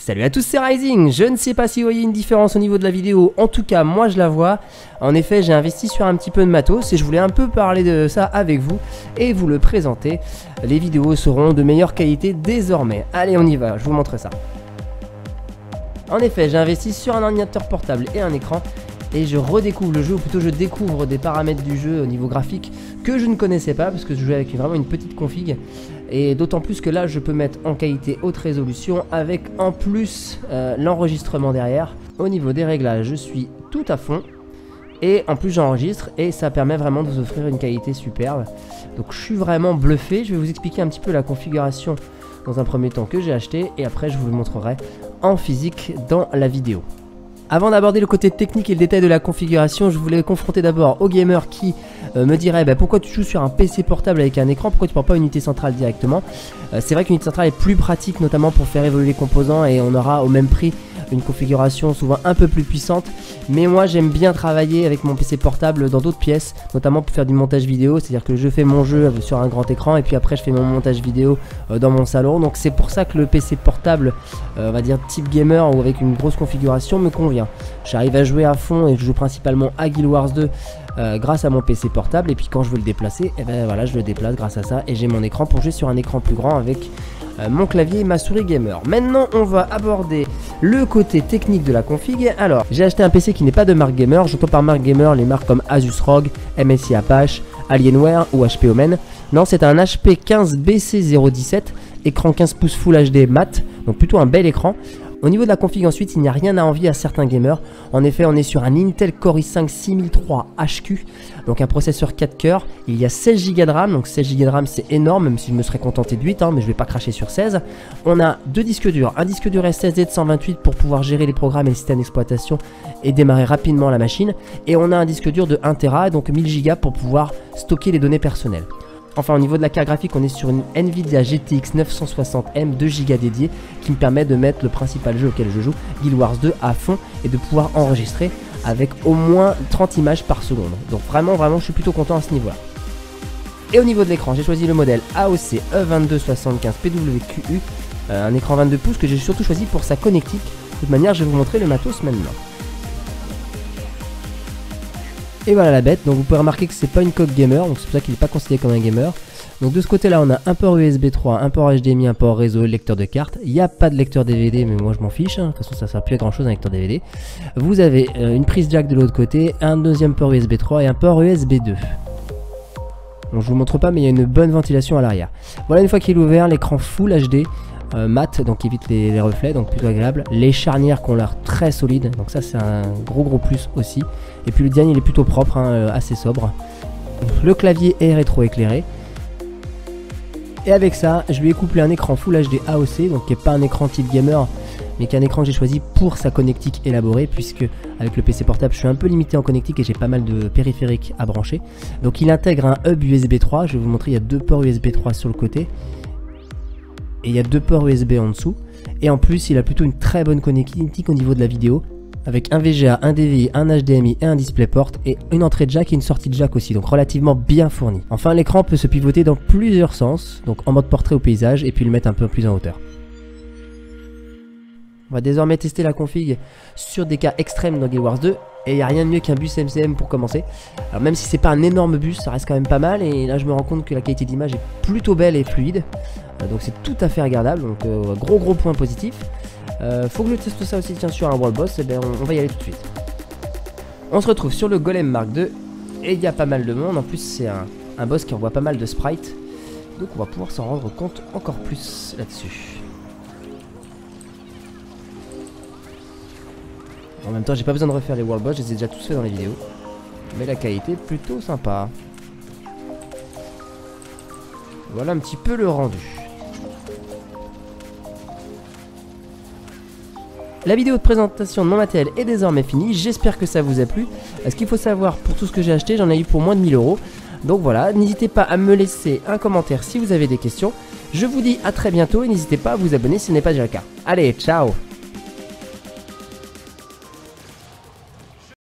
Salut à tous, c'est Rising. Je ne sais pas si vous voyez une différence au niveau de la vidéo, en tout cas moi je la vois. En effet, j'ai investi sur un petit peu de matos et je voulais un peu parler de ça avec vous et vous le présenter. Les vidéos seront de meilleure qualité désormais. Allez, on y va, je vous montre ça. En effet, j'ai investi sur un ordinateur portable et un écran et je redécouvre le jeu, ou plutôt je découvre des paramètres du jeu au niveau graphique que je ne connaissais pas parce que je jouais avec vraiment une petite config. Et d'autant plus que là je peux mettre en qualité haute résolution avec en plus l'enregistrement derrière. Au niveau des réglages, je suis tout à fond et en plus j'enregistre et ça permet vraiment de vous offrir une qualité superbe. Donc je suis vraiment bluffé. Je vais vous expliquer un petit peu la configuration dans un premier temps que j'ai acheté et après je vous le montrerai en physique dans la vidéo. Avant d'aborder le côté technique et le détail de la configuration, je voulais confronter d'abord aux gamers qui me diraient pourquoi tu joues sur un PC portable avec un écran, pourquoi tu ne prends pas une unité centrale directement. C'est vrai qu'une unité centrale est plus pratique, notamment pour faire évoluer les composants, et on aura au même prix une configuration souvent un peu plus puissante. Mais moi j'aime bien travailler avec mon PC portable dans d'autres pièces, notamment pour faire du montage vidéo, c'est à dire que je fais mon jeu sur un grand écran et puis après je fais mon montage vidéo dans mon salon. Donc c'est pour ça que le PC portable, on va dire type gamer ou avec une grosse configuration, me convient. J'arrive à jouer à fond et je joue principalement à Guild Wars 2 grâce à mon PC portable, et puis quand je veux le déplacer, voilà, je le déplace grâce à ça et j'ai mon écran pour jouer sur un écran plus grand avec mon clavier et ma souris gamer. Maintenant on va aborder le côté technique de la config. Alors j'ai acheté un PC qui n'est pas de marque gamer. J'entends par marque gamer les marques comme Asus ROG, MSI Apache, Alienware ou HP Omen. Non, c'est un HP 15BC017, écran 15 pouces Full HD mat, donc plutôt un bel écran. Au niveau de la config ensuite, il n'y a rien à envier à certains gamers. En effet, on est sur un Intel Core i5 6003 HQ, donc un processeur 4 cœurs. Il y a 16 Go de RAM, donc 16 Go de RAM c'est énorme, même si je me serais contenté de 8, mais je vais pas cracher sur 16. On a deux disques durs, un disque dur SSD de 128 pour pouvoir gérer les programmes et les systèmes d'exploitation et démarrer rapidement la machine. Et on a un disque dur de 1 Tera, donc 1000 Go pour pouvoir stocker les données personnelles. Enfin, au niveau de la carte graphique, on est sur une Nvidia GTX 960M 2 Go dédiée qui me permet de mettre le principal jeu auquel je joue, Guild Wars 2, à fond et de pouvoir enregistrer avec au moins 30 images par seconde. Donc vraiment, je suis plutôt content à ce niveau-là. Et au niveau de l'écran, j'ai choisi le modèle AOC E2275 PWQU, un écran 22 pouces que j'ai surtout choisi pour sa connectique. De toute manière, je vais vous montrer le matos maintenant. Et voilà la bête, donc vous pouvez remarquer que c'est pas une coque gamer, donc c'est pour ça qu'il n'est pas considéré comme un gamer. Donc de ce côté là on a un port USB 3, un port HDMI, un port réseau, lecteur de carte. Il n'y a pas de lecteur DVD, mais moi je m'en fiche, de toute façon ça sert plus à grand chose un lecteur DVD. Vous avez une prise jack de l'autre côté, un deuxième port USB 3 et un port USB 2. Donc je vous montre pas, mais il y a une bonne ventilation à l'arrière. Voilà, une fois qu'il est ouvert, l'écran Full HD. Mat, donc évite les reflets, donc plutôt agréable. Les charnières qui ont l'air très solides, donc ça c'est un gros plus aussi. Et puis le design il est plutôt propre, assez sobre. Le clavier est rétro-éclairé. Et avec ça, je lui ai couplé un écran Full HD AOC, donc qui n'est pas un écran type gamer, mais qui est un écran que j'ai choisi pour sa connectique élaborée, puisque avec le PC portable je suis un peu limité en connectique et j'ai pas mal de périphériques à brancher. Donc il intègre un hub USB 3, je vais vous montrer, il y a deux ports USB 3 sur le côté. Et il y a deux ports USB en dessous. Et en plus, il a plutôt une très bonne connectique au niveau de la vidéo, avec un VGA, un DVI, un HDMI et un DisplayPort, et une entrée de jack et une sortie de jack aussi, donc relativement bien fourni. Enfin, l'écran peut se pivoter dans plusieurs sens, donc en mode portrait au paysage, et puis le mettre un peu plus en hauteur. On va désormais tester la config sur des cas extrêmes dans Guild Wars 2. Et il n'y a rien de mieux qu'un bus MCM pour commencer. Alors même si c'est pas un énorme bus, ça reste quand même pas mal. Et là je me rends compte que la qualité d'image est plutôt belle et fluide. Donc c'est tout à fait regardable. Donc gros point positif. Faut que je teste ça aussi tiens, sur un World Boss. Et bien on va y aller tout de suite. On se retrouve sur le Golem Mark II. Et il y a pas mal de monde. En plus c'est un boss qui envoie pas mal de sprites. Donc on va pouvoir s'en rendre compte encore plus là-dessus. En même temps, j'ai pas besoin de refaire les World Boss, je les ai déjà tous fait dans les vidéos. Mais la qualité est plutôt sympa. Voilà un petit peu le rendu. La vidéo de présentation de mon matériel est désormais finie. J'espère que ça vous a plu. Ce qu'il faut savoir, pour tout ce que j'ai acheté, j'en ai eu pour moins de 1000 €. Donc voilà, n'hésitez pas à me laisser un commentaire si vous avez des questions. Je vous dis à très bientôt et n'hésitez pas à vous abonner si ce n'est pas déjà le cas. Allez, ciao!